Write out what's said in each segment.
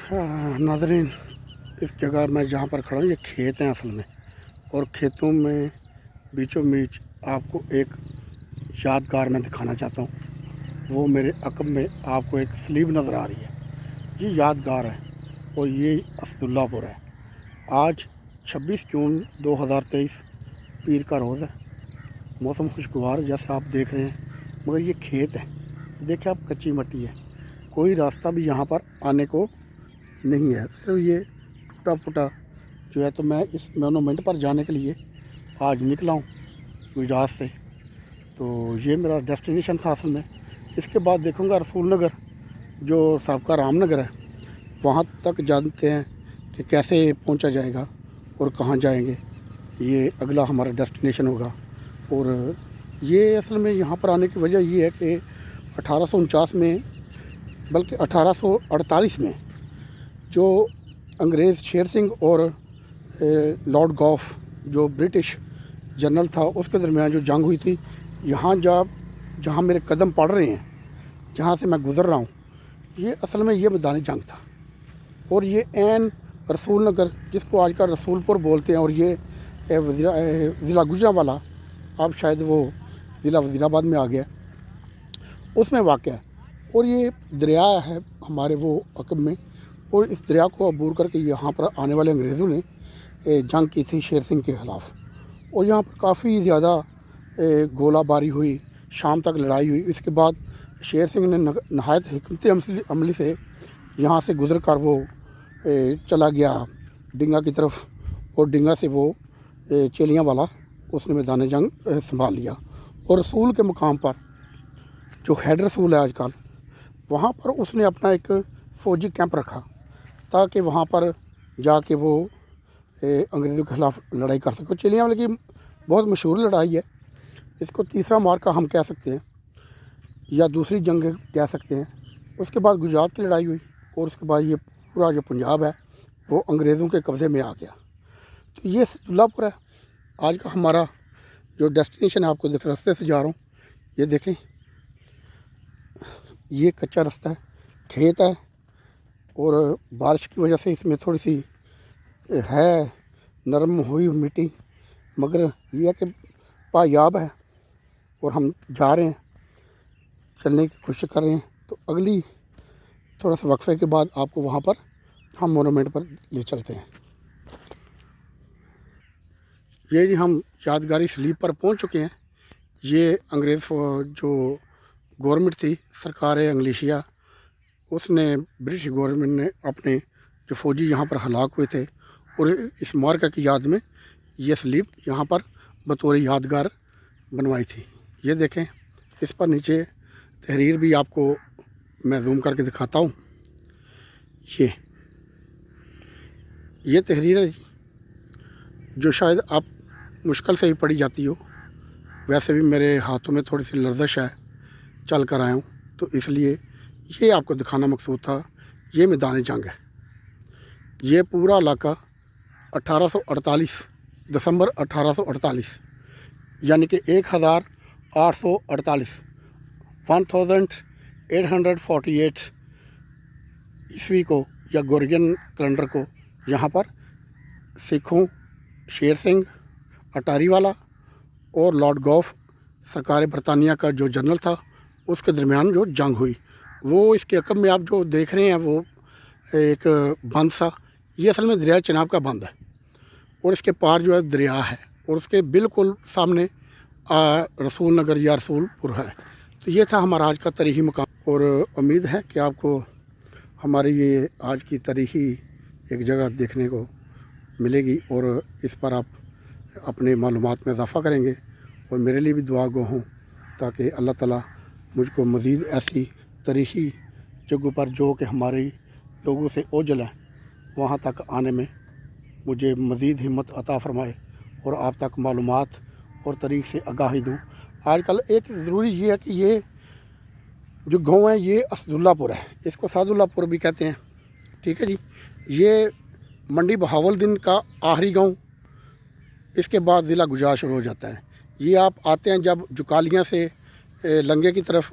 नाज़रीन, इस जगह मैं जहाँ पर खड़ा हूँ ये खेत हैं असल में, और खेतों में बीचों बीच आपको एक यादगार मैं दिखाना चाहता हूँ। वो मेरे अक़ब में आपको एक स्लीब नज़र आ रही है, ये यादगार है और ये असदुल्लापुर है। आज 26 जून 2023 पीर का रोज़ है। मौसम खुशगवार जैसे आप देख रहे हैं, मगर ये खेत है, देखिए आप, कच्ची मिट्टी है, कोई रास्ता भी यहाँ पर आने को नहीं है, सिर्फ ये टूटा फूटा जो है। तो मैं इस मोनूमेंट पर जाने के लिए आज निकला हूँ गुजरात से। तो ये मेरा डेस्टिनेशन था असल में। इसके बाद देखूँगा रसूल नगर जो सबका रामनगर है, वहाँ तक जानते हैं कि कैसे पहुँचा जाएगा और कहाँ जाएंगे। ये अगला हमारा डेस्टिनेशन होगा। और ये असल में यहाँ पर आने की वजह ये है कि 1849 में, बल्कि 1848 में जो अंग्रेज़ शेर सिंह और लॉर्ड गॉफ जो ब्रिटिश जनरल था, उसके दरमियान जो जंग हुई थी, यहाँ जहाँ मेरे कदम पड़ रहे हैं, जहाँ से मैं गुज़र रहा हूँ, ये असल में ये मैदान जंग था। और ये ऐन रसूल नगर, जिसको आजकल रसूलपुर बोलते हैं, और ये ज़िला गुजरांवाला, अब शायद वो ज़िला वज़ीराबाद में आ गया, उसमें वाक़या है। और ये दरिया है हमारे वो अक़ब में, और इस दरिया को अबूर करके यहाँ पर आने वाले अंग्रेज़ों ने जंग की थी शेर सिंह के ख़िलाफ़। और यहाँ पर काफ़ी ज़्यादा गोलाबारी हुई, शाम तक लड़ाई हुई। इसके बाद शेर सिंह ने नहायत हिकमत अमली से यहाँ से गुज़र कर वो चला गया डिंगा की तरफ, और डिंगा से वो चेलियाँ वाला उसने मैदान जंग संभाल लिया। और रसूल के मुकाम पर जो हेड रसूल है आजकल, वहाँ पर उसने अपना एक फ़ौजी कैंप रखा ताकि वहाँ पर जाके वो अंग्रेज़ों के ख़िलाफ़ लड़ाई कर सके। चेलियाँ वाले की बहुत मशहूर लड़ाई है, इसको तीसरा मार्का हम कह सकते हैं, या दूसरी जंग कह सकते हैं। उसके बाद गुजरात की लड़ाई हुई, और उसके बाद ये पूरा जो पंजाब है वो अंग्रेज़ों के कब्ज़े में आ गया। तो ये असदुल्लापुर है आज का हमारा जो डेस्टिनेशन है। आपको जिस रास्ते से जा रहा हूँ, ये देखें, ये कच्चा रास्ता है, खेत है, और बारिश की वजह से इसमें थोड़ी सी है नरम हुई मिट्टी, मगर ये है कि पायाब है। और हम जा रहे हैं, चलने की कोशिश कर रहे हैं। तो अगली थोड़ा सा वक्फे के बाद आपको वहाँ पर हम मोनूमेंट पर ले चलते हैं। ये जी हम यादगारी स्लीप पर पहुँच चुके हैं। ये अंग्रेज़ जो गवर्नमेंट थी, सरकार इंग्लिशिया, उसने, ब्रिटिश गवर्नमेंट ने अपने जो फ़ौजी यहाँ पर हलाक हुए थे, और इस मार्का की याद में ये स्लीप यहाँ पर बतौर यादगार बनवाई थी। ये देखें, इस पर नीचे तहरीर भी आपको मैं जूम करके दिखाता हूँ। ये तहरीर है जो शायद आप मुश्किल से ही पढ़ी जाती हो। वैसे भी मेरे हाथों में थोड़ी सी लर्जिश है, चल कर आया हूँ, तो इसलिए ये आपको दिखाना मकसूद था। ये मैदान जंग है। ये पूरा इलाका 1848 दिसंबर 1848 यानी कि 1848 1848 ईस्वी को, या गोरियन कैलेंडर को, यहाँ पर सिखों, शेर सिंह अटारी वाला और लॉर्ड गॉफ, सरकार बरतानिया का जो जनरल था, उसके दरमियान जो जंग हुई, वो इसके अक़ब में आप जो देख रहे हैं वो एक बंद सा, ये असल में दरिया चनाब का बंद है, और इसके पार जो है दरिया है, और उसके बिल्कुल सामने रसूल नगर या रसूलपुर है। तो ये था हमारा आज का तारीख़ी मकाम, और उम्मीद है कि आपको हमारी ये आज की तारीख़ी एक जगह देखने को मिलेगी, और इस पर आप अपने मालूमात में इजाफ़ा करेंगे, और मेरे लिए भी दुआ गो हों ताकि अल्लाह ताला मुझको मज़ीद ऐसी तारीख़ी जगहों पर जो कि हमारे लोगों से ओझल है, वहाँ तक आने में मुझे मज़ीद हिम्मत अता फ़रमाए, और आप तक मालूमात और तारीख़ से आगाही दूँ। आजकल एक ज़रूरी ये है कि ये जो गाँव है ये असदुल्लापुर है, इसको सादुल्लापुर भी कहते हैं, ठीक है जी। ये मंडी बहावलदीन का आखिरी गांव, इसके बाद ज़िला गुजरात शुरू हो जाता है। ये आप आते हैं जब जुकालियाँ से लंगे की तरफ,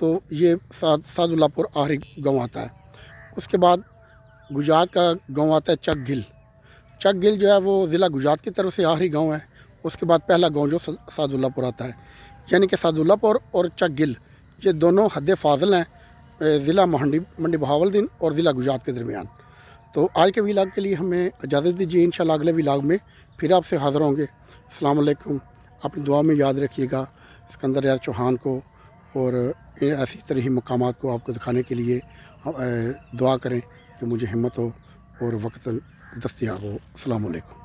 तो ये सादुल्लापुर आखिरी गांव आता है। उसके बाद गुजरात का गांव आता है चक गिल। चक गिल जो है वो ज़िला गुजरात की तरफ से आखिरी गांव है। उसके बाद पहला गांव जो सादुल्लापुर आता है, यानी कि सादुल्लापुर और चक गिल ये दोनों हद फाजिल हैं ज़िला मंडी बहावलदीन और ज़िला गुजरात के दरमियान। तो आज के व्लॉग के लिए हमें इजाज़त दीजिए, इंशाल्लाह अगले व्लॉग में फिर आपसे हाज़िर होंगे। अस्सलाम वालेकुम। अपनी दुआ में याद रखिएगा सिकंदर यार चौहान को, और ऐसी तरह ही मकामात को आपको दिखाने के लिए दुआ करें कि मुझे हिम्मत हो और वक्त दस्तयाब हो। अस्सलाम वालेकुम।